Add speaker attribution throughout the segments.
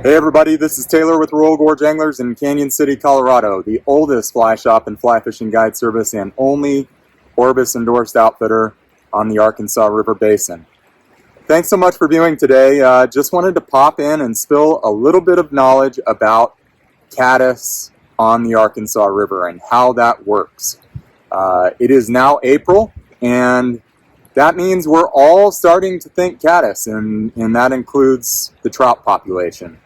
Speaker 1: Hey everybody, this is Taylor with Royal Gorge Anglers in Canyon City, Colorado, the oldest fly shop and fly fishing guide service and only Orbis endorsed outfitter on the Arkansas River Basin. Thanks so much for viewing today. Just wanted to pop in and spill a little bit of knowledge about caddis on the Arkansas River and how that works. It is now April, and that means we're all starting to think caddis, and that includes the trout population.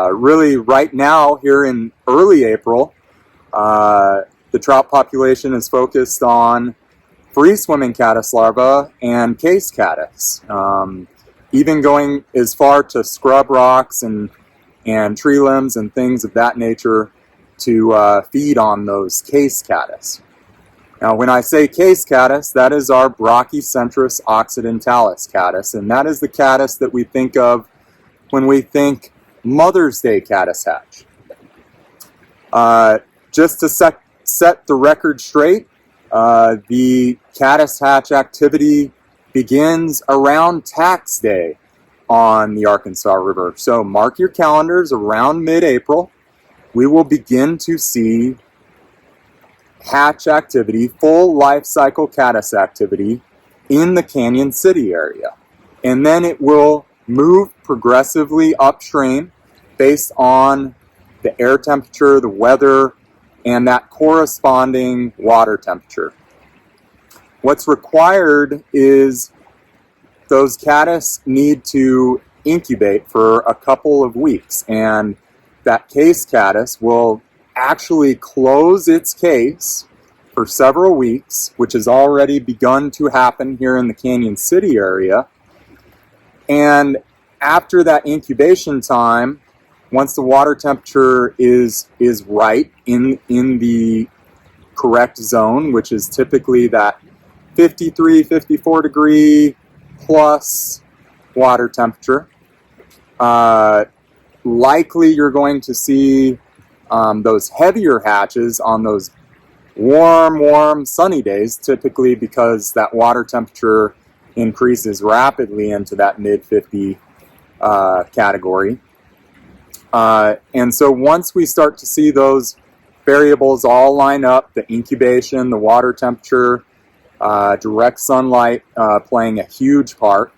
Speaker 1: Really, right now, here in early April, the trout population is focused on free-swimming caddis larvae and case caddis, even going as far to scrub rocks and tree limbs and things of that nature to feed on those case caddis. Now, when I say case caddis, that is our Brachycentrus occidentalis caddis, and that is the caddis that we think of when we think Mother's Day caddis hatch. Just to set the record straight, the caddis hatch activity begins around tax day on the Arkansas River. So mark your calendars, around mid-April, we will begin to see hatch activity, full life cycle caddis activity in the Canyon City area. And then it will move progressively upstream based on the air temperature, the weather, and that corresponding water temperature. What's required is those caddis need to incubate for a couple of weeks, and that case caddis will actually close its case for several weeks, which has already begun to happen here in the Canyon City area. And after that incubation time, once the water temperature is right in the correct zone, which is typically that 53, 54 degree plus water temperature, likely you're going to see those heavier hatches on those warm, sunny days, typically because that water temperature increases rapidly into that mid-50 category. And so once we start to see those variables all line up, the incubation, the water temperature, direct sunlight playing a huge part,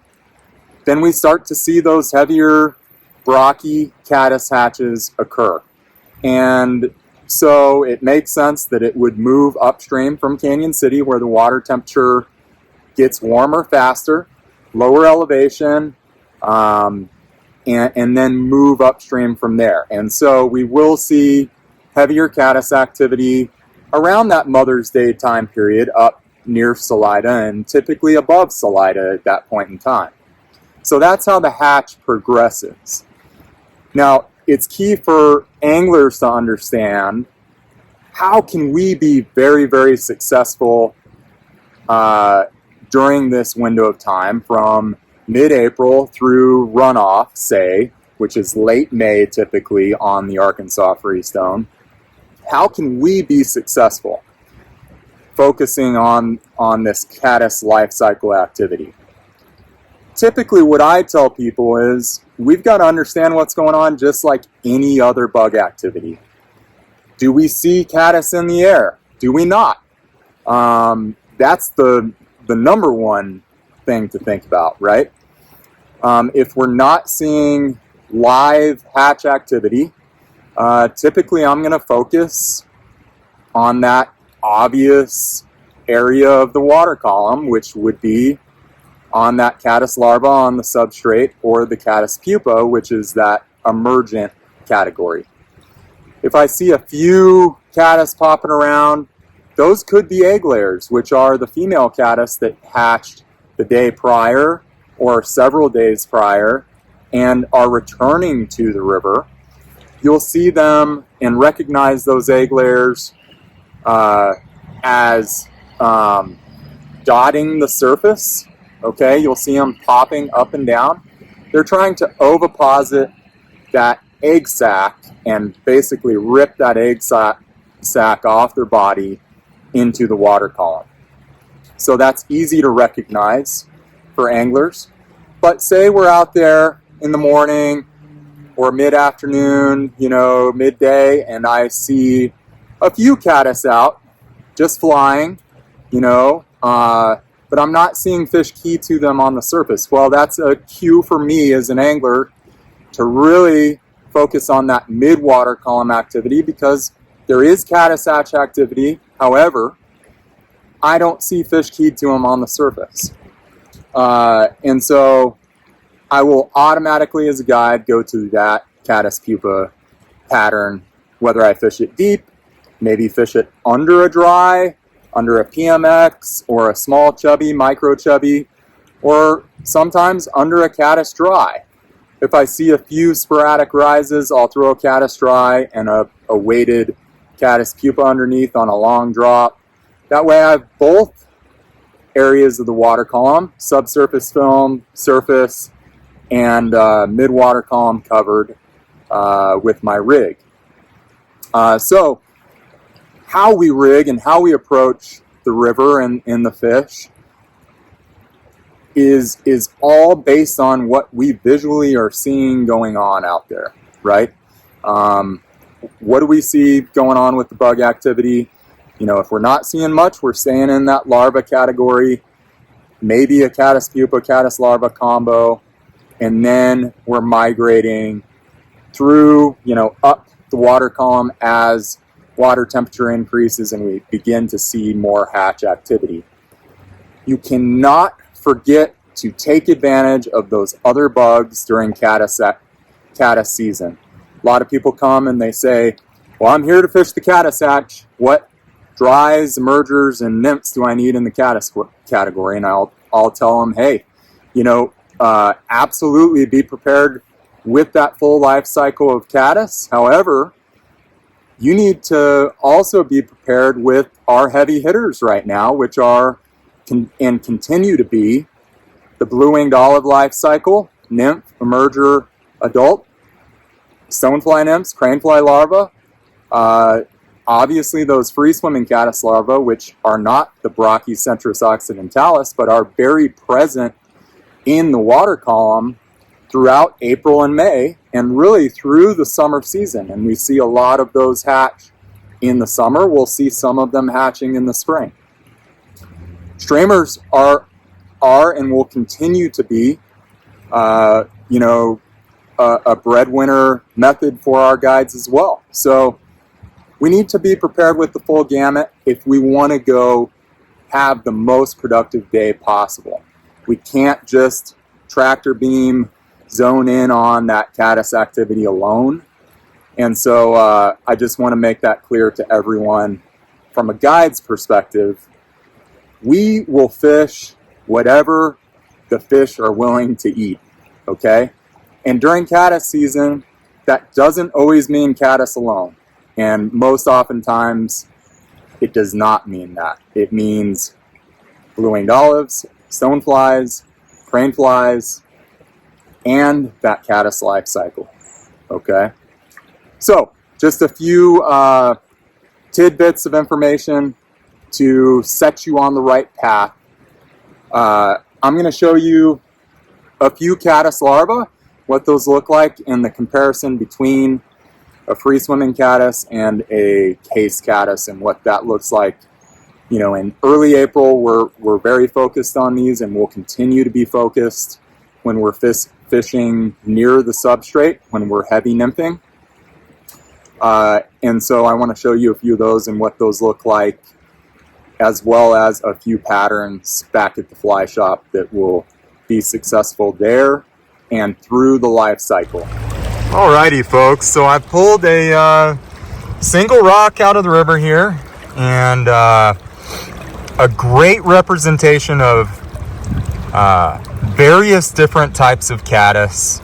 Speaker 1: then we start to see those heavier brachy caddis hatches occur. And so it makes sense that it would move upstream from Canyon City, where the water temperature gets warmer faster, lower elevation, and then move upstream from there. And so we will see heavier caddis activity around that Mother's Day time period up near Salida and typically above Salida at that point in time. So that's how the hatch progresses. Now, it's key for anglers to understand, how can we be very, very successful during this window of time from mid-April through runoff, say, which is late May typically on the Arkansas Freestone. How can we be successful focusing on this caddis life cycle activity? Typically what I tell people is we've got to understand what's going on just like any other bug activity. Do we see caddis in the air? Do we not? That's the number one thing to think about, right? If we're not seeing live hatch activity, typically I'm going to focus on that obvious area of the water column, which would be on that caddis larva on the substrate, or the caddis pupa, which is that emergent category. If I see a few caddis popping around, those could be egg layers, which are the female caddis that hatched the day prior or several days prior and are returning to the river. You'll see them and recognize those egg layers as dotting the surface. Okay, you'll see them popping up and down. They're trying to oviposit that egg sac and basically rip that egg sac off their body into the water column. So that's easy to recognize for anglers. But say we're out there in the morning or mid-afternoon, midday, and I see a few caddis out, just flying, but I'm not seeing fish key to them on the surface. Well, that's a cue for me as an angler to really focus on that mid-water column activity, because there is caddis hatch activity. However, I don't see fish keyed to them on the surface. And so I will automatically, as a guide, go to that caddis pupa pattern, whether I fish it deep, maybe fish it under a dry, under a PMX, or a small chubby, micro chubby, or sometimes under a caddis dry. If I see a few sporadic rises, I'll throw a caddis dry and a weighted caddis pupa underneath on a long drop. That way I have both areas of the water column, subsurface film, surface, and mid-water column covered with my rig. So how we rig and how we approach the river and the fish is all based on what we visually are seeing going on out there, right? What do we see going on with the bug activity? If we're not seeing much, we're staying in that larva category, maybe a caddis pupa, caddis larva combo, and then we're migrating through, up the water column as water temperature increases and we begin to see more hatch activity. You cannot forget to take advantage of those other bugs during caddis season. A lot of people come and they say, well, I'm here to fish the caddis hatch. What dries, emergers, and nymphs do I need in the caddis category? And I'll tell them, hey, absolutely be prepared with that full life cycle of caddis. However, you need to also be prepared with our heavy hitters right now, which are and continue to be the blue-winged olive life cycle, nymph, emerger, adult, stonefly nymphs, cranefly larva, obviously those free-swimming caddis larvae, which are not the Brachycentrus occidentalis, but are very present in the water column throughout April and May, and really through the summer season. And we see a lot of those hatch in the summer. We'll see some of them hatching in the spring. Streamers are and will continue to be, a breadwinner method for our guides as well. So we need to be prepared with the full gamut if we want to go have the most productive day possible. We can't just tractor beam zone in on that caddis activity alone. And so I just want to make that clear to everyone. From a guide's perspective, we will fish whatever the fish are willing to eat, okay? And during caddis season, that doesn't always mean caddis alone. And most oftentimes, it does not mean that. It means blue-winged olives, stoneflies, craneflies, and that caddis life cycle, okay? So, just a few tidbits of information to set you on the right path. I'm going to show you a few caddis larvae, what those look like in the comparison between a free-swimming caddis and a case caddis and what that looks like. In early April, we're very focused on these, and we'll continue to be focused when we're fishing near the substrate, when we're heavy nymphing. And so I want to show you a few of those and what those look like, as well as a few patterns back at the fly shop that will be successful there and through the life cycle. Alrighty, folks, so I pulled a single rock out of the river here, and a great representation of various different types of caddis.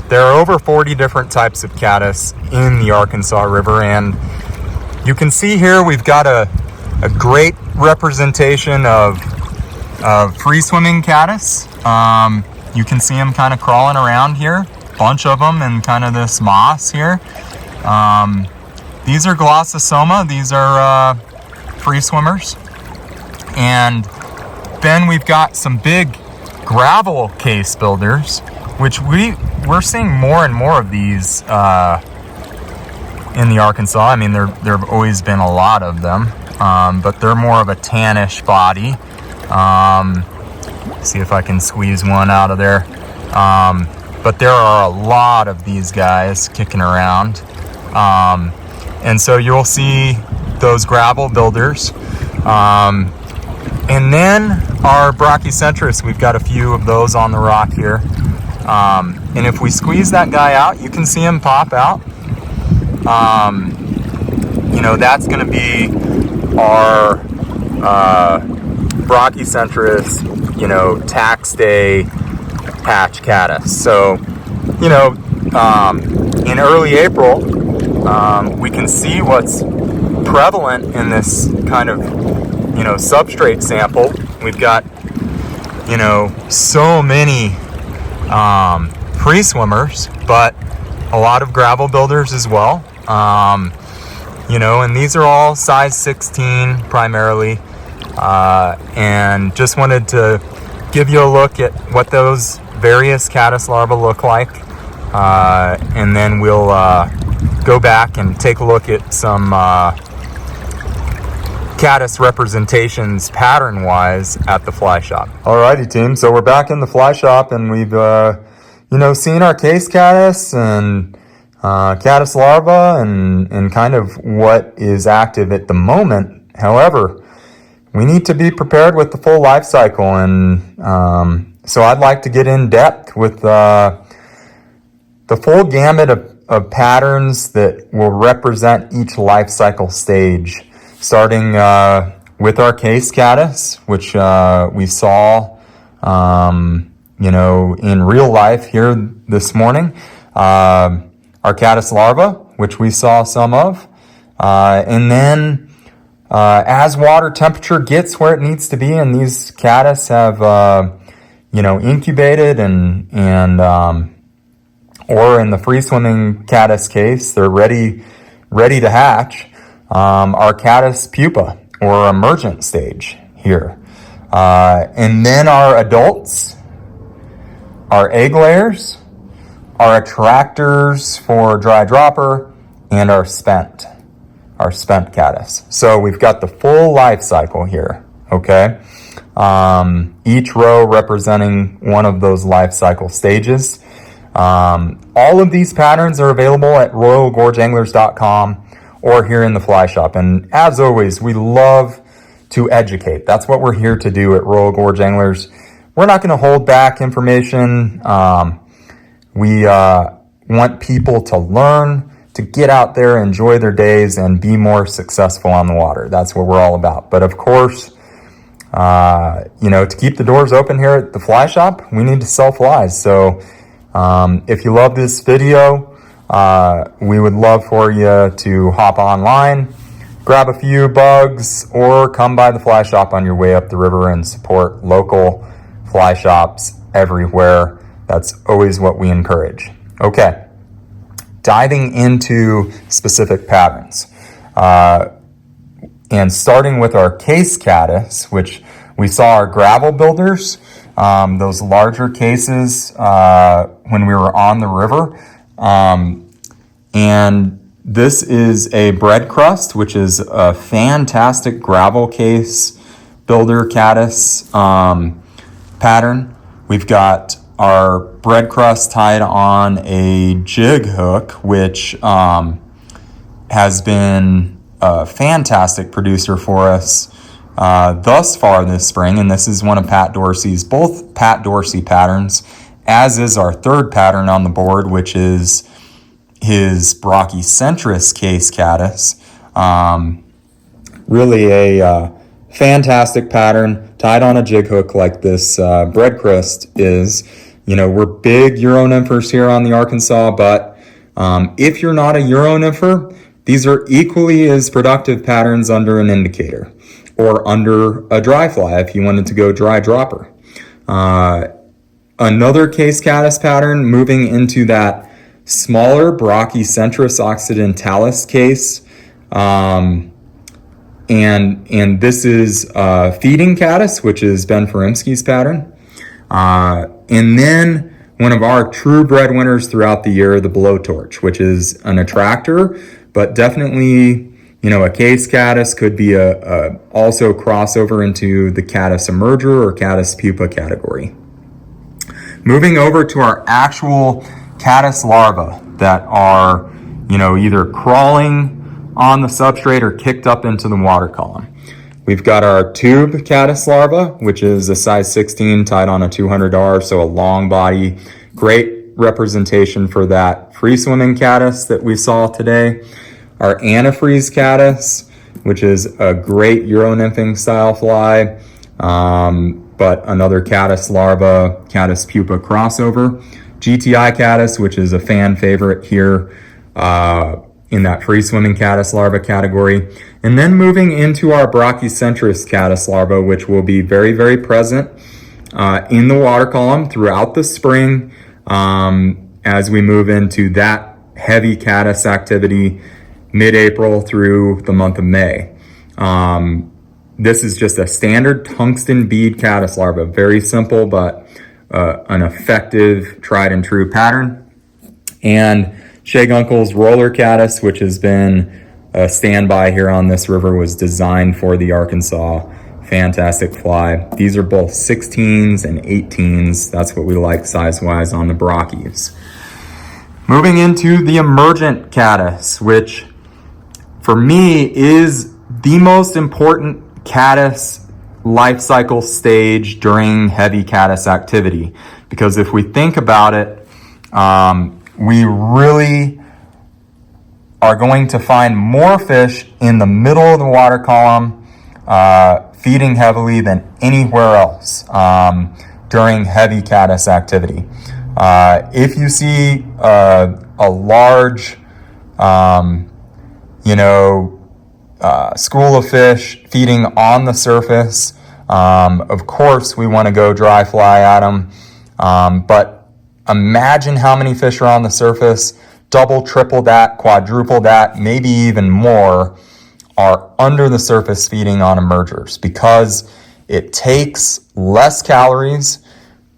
Speaker 1: There are over 40 different types of caddis in the Arkansas River, and you can see here we've got a great representation of free-swimming caddis. You can see them kind of crawling around here, bunch of them in kind of this moss here. These are Glossosoma. These are free swimmers. And then we've got some big gravel case builders, which we we're seeing more and more of these in the Arkansas. I mean, there have always been a lot of them, but they're more of a tannish body. See if I can squeeze one out of there. But there are a lot of these guys kicking around. And so you'll see those gravel builders. And then our Brachycentrus, we've got a few of those on the rock here. And if we squeeze that guy out, you can see him pop out. You know, that's going to be our Brachycentrus, you know, tax day patch caddis. So, you know, in early April, we can see what's prevalent in this kind of, you know, substrate sample. We've got, you know, so many free swimmers, but a lot of gravel builders as well. You know, and these are all size 16 primarily. And just wanted to give you a look at what those various caddis larvae look like. And then we'll go back and take a look at some caddis representations pattern-wise at the fly shop. Alrighty, team. So we're back in the fly shop, and we've you know, seen our case caddis and caddis larva and kind of what is active at the moment. However, we need to be prepared with the full life cycle, and so I'd like to get in depth with the full gamut of patterns that will represent each life cycle stage, starting with our case caddis, which we saw you know, in real life here this morning, our caddis larva, which we saw some of, and then as water temperature gets where it needs to be, and these caddis have you know, incubated and or in the free swimming caddis case, they're ready to hatch, our caddis pupa or emergent stage here, and then our adults, our egg layers, our attractors for dry dropper, and our spent caddis. So we've got the full life cycle here, okay? Each row representing one of those life cycle stages. All of these patterns are available at royalgorgeanglers.com or here in the fly shop. And as always, we love to educate. That's what we're here to do at Royal Gorge Anglers. We're not going to hold back information. We want people to learn, to get out there, enjoy their days, and be more successful on the water. That's what we're all about. But of course, you know, to keep the doors open here at the fly shop, we need to sell flies. So if you love this video, we would love for you to hop online, grab a few bugs, or come by the fly shop on your way up the river and support local fly shops everywhere. That's always what we encourage. Okay, diving into specific patterns. And starting with our case caddis, which we saw our gravel builders, those larger cases when we were on the river. And this is a bread crust, which is a fantastic gravel case builder caddis pattern. We've got our bread crust tied on a jig hook, which has been a fantastic producer for us thus far this spring. And this is one of Pat Dorsey's, both Pat Dorsey patterns, as is our third pattern on the board, which is his Brachycentrus case caddis. Really a fantastic pattern tied on a jig hook like this bread crust is. You know, we're big Euro-nymphers here on the Arkansas, but if you're not a Euro-nympher, these are equally as productive patterns under an indicator or under a dry fly if you wanted to go dry dropper. Another case caddis pattern moving into that smaller Brachycentrus occidentalis case. And this is feeding caddis, which is Ben Ferimsky's pattern. And then one of our true breadwinners throughout the year, the blowtorch, which is an attractor, but definitely, a case caddis could be also crossover into the caddis emerger or caddis pupa category. Moving over to our actual caddis larvae that are, either crawling on the substrate or kicked up into the water column. We've got our tube caddis larva, which is a size 16 tied on a 200R, so a long body, great representation for that free swimming caddis that we saw today. Our antifreeze caddis, which is a great Euro-nymphing style fly, but another caddis larva, caddis pupa crossover. GTI caddis, which is a fan favorite here in that free swimming caddis larva category. And then moving into our Brachycentrus caddis larva, which will be very, very present in the water column throughout the spring as we move into that heavy caddis activity mid-April through the month of May. This is just a standard tungsten bead caddis larva. Very simple, but an effective, tried and true pattern. And Shea Gunkel's roller caddis, which has been a standby here on this river, was designed for the Arkansas. Fantastic fly. These are both 16s and 18s. That's what we like size-wise on the brockies. Moving into the emergent caddis, which for me is the most important caddis life cycle stage during heavy caddis activity. Because if we think about it, we really are going to find more fish in the middle of the water column feeding heavily than anywhere else during heavy caddis activity. If you see a large school of fish feeding on the surface, of course we want to go dry fly at them, but imagine how many fish are on the surface, double, triple that, quadruple that, maybe even more, are under the surface feeding on emergers, because it takes less calories,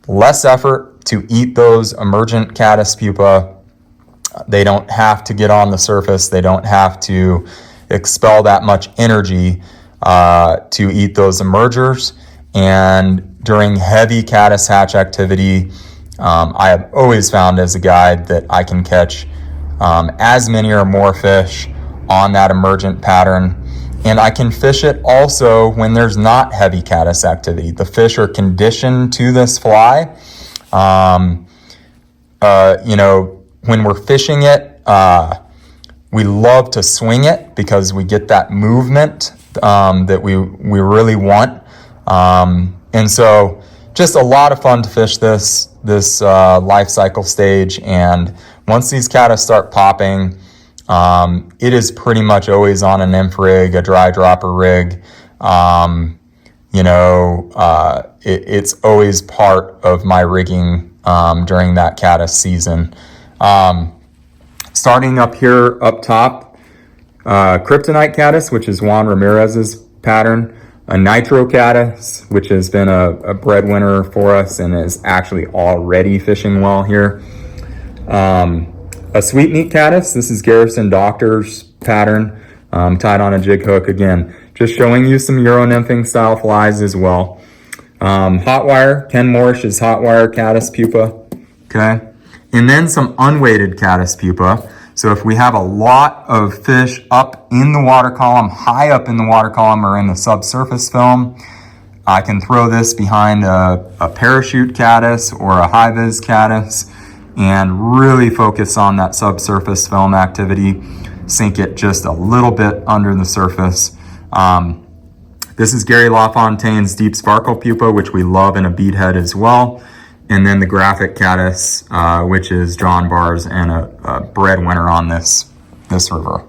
Speaker 1: less effort to eat those emergent caddis pupa. They don't have to get on the surface. They don't have to expel that much energy to eat those emergers. And during heavy caddis hatch activity, I have always found as a guide that I can catch as many or more fish on that emergent pattern. And I can fish it also when there's not heavy caddis activity. The fish are conditioned to this fly. When we're fishing it, we love to swing it because we get that movement that we really want. And so just a lot of fun to fish this life cycle stage. And once these caddis start popping, it is pretty much always on an nymph rig, a dry dropper rig. It's always part of my rigging during that caddis season. Starting up here up top, kryptonite caddis, which is Juan Ramirez's pattern, a nitro caddis, which has been a breadwinner for us and is actually already fishing well here. A sweet meat caddis, this is Garrison Doctor's pattern, tied on a jig hook. Again, just showing you some Euro-nymphing style flies as well. Hot wire, Ken Morish's hot wire caddis pupa, okay? And then some unweighted caddis pupa. So if we have a lot of fish up in the water column, high up in the water column or in the subsurface film, I can throw this behind a parachute caddis or a high-vis caddis and really focus on that subsurface film activity, sink it just a little bit under the surface. This is Gary LaFontaine's deep sparkle pupa, which we love in a beadhead as well. And then the graphic caddis, which is John Barr's and a breadwinner on this river.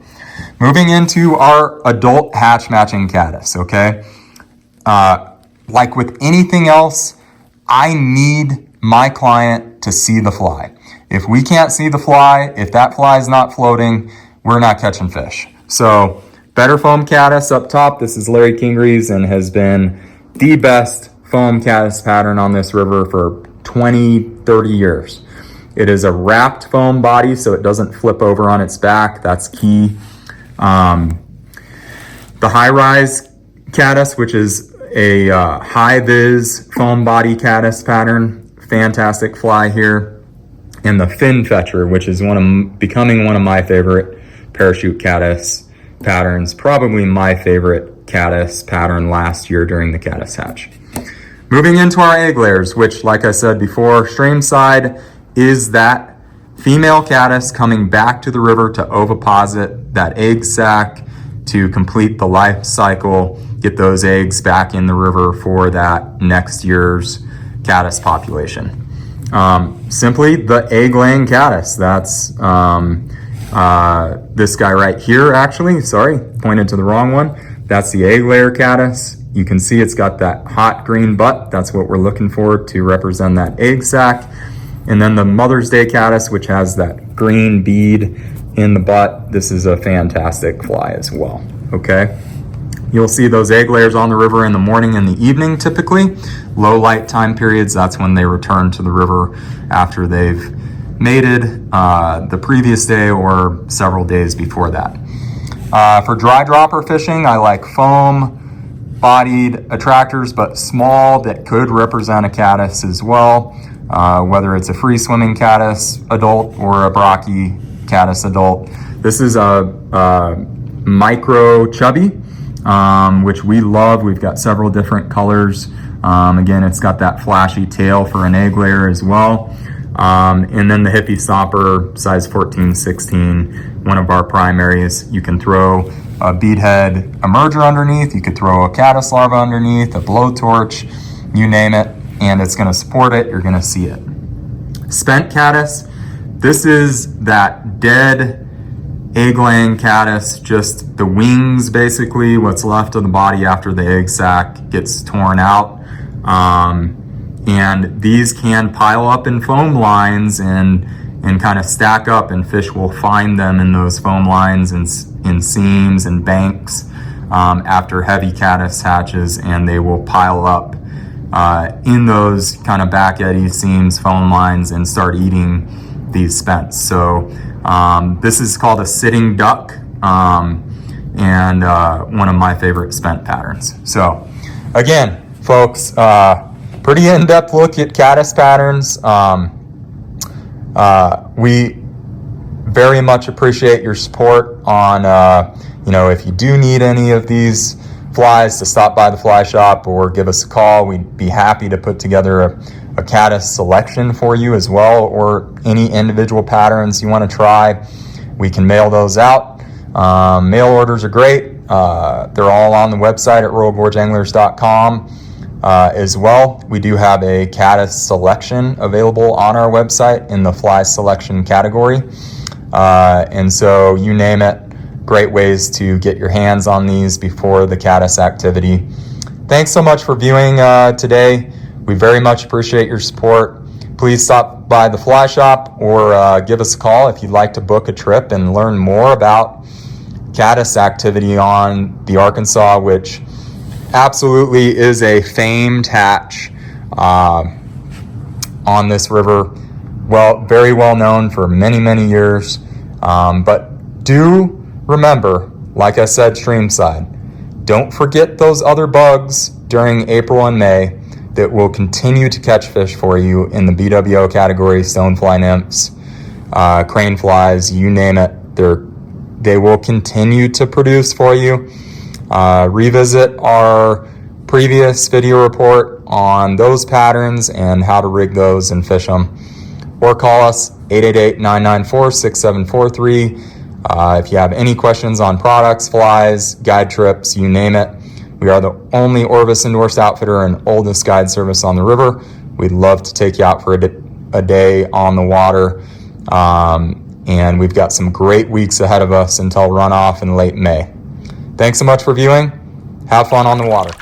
Speaker 1: Moving into our adult hatch matching caddis, okay? Like with anything else, I need my client to see the fly. If we can't see the fly, if that fly is not floating, we're not catching fish. So better foam caddis up top. This is Larry Kingree's and has been the best foam caddis pattern on this river for 20, 30 years. It is a wrapped foam body, so it doesn't flip over on its back. That's key. The high-rise caddis, which is a high-vis foam body caddis pattern, fantastic fly here. And the fin fetcher, which is becoming one of my favorite parachute caddis patterns, probably my favorite caddis pattern last year during the caddis hatch. Moving into our egg layers, which, like I said before, stream side is that female caddis coming back to the river to oviposit that egg sac to complete the life cycle, get those eggs back in the river for that next year's caddis population. Simply the egg-laying caddis. That's this guy right here, actually. Sorry, pointed to the wrong one. That's the egg layer caddis. You can see it's got that hot green butt. That's what we're looking for to represent that egg sac. And then the Mother's Day caddis, which has that green bead in the butt. This is a fantastic fly as well, okay? You'll see those egg layers on the river in the morning and the evening typically. Low light time periods, that's when they return to the river after they've mated the previous day or several days before that. For dry dropper fishing, I like foam-bodied attractors, but small, that could represent a caddis as well, whether it's a free-swimming caddis adult or a Brockie caddis adult. This is a micro chubby, which we love. We've got several different colors. Again, it's got that flashy tail for an egg layer as well. And then the hippie stopper, size 14, 16, one of our primaries. You can throw a beadhead emerger underneath, you could throw a caddis larva underneath, a blowtorch, you name it, and it's gonna support it, you're gonna see it. Spent caddis, this is that dead egg-laying caddis, just the wings basically, what's left of the body after the egg sac gets torn out. And these can pile up in foam lines and kind of stack up, and fish will find them in those foam lines and in seams and banks after heavy caddis hatches, and they will pile up in those kind of back eddy seams, foam lines, and start eating these spents. So this is called a sitting duck, and one of my favorite spent patterns. So again, folks, pretty in-depth look at caddis patterns. We very much appreciate your support on, if you do need any of these flies, to stop by the fly shop or give us a call. We'd be happy to put together a caddis selection for you as well, or any individual patterns you want to try. We can mail those out. Mail orders are great. They're all on the website at royalgorgeanglers.com. As well, we do have a caddis selection available on our website in the fly selection category. And so you name it, great ways to get your hands on these before the caddis activity. Thanks so much for viewing today. We very much appreciate your support. Please stop by the fly shop or give us a call if you'd like to book a trip and learn more about caddis activity on the Arkansas, which absolutely is a famed hatch on this river. Well, very well known for many, many years. But do remember, like I said, streamside, don't forget those other bugs during April and May that will continue to catch fish for you in the BWO category, stonefly nymphs, crane flies, you name it. They will continue to produce for you. Revisit our previous video report on those patterns and how to rig those and fish them, or call us 888-994-6743 if you have any questions on products, flies, guide trips, you name it. We are the only Orvis endorsed outfitter and oldest guide service on the river. We'd love to take you out for a day on the water, and we've got some great weeks ahead of us until runoff in late May. Thanks so much for viewing. Have fun on the water.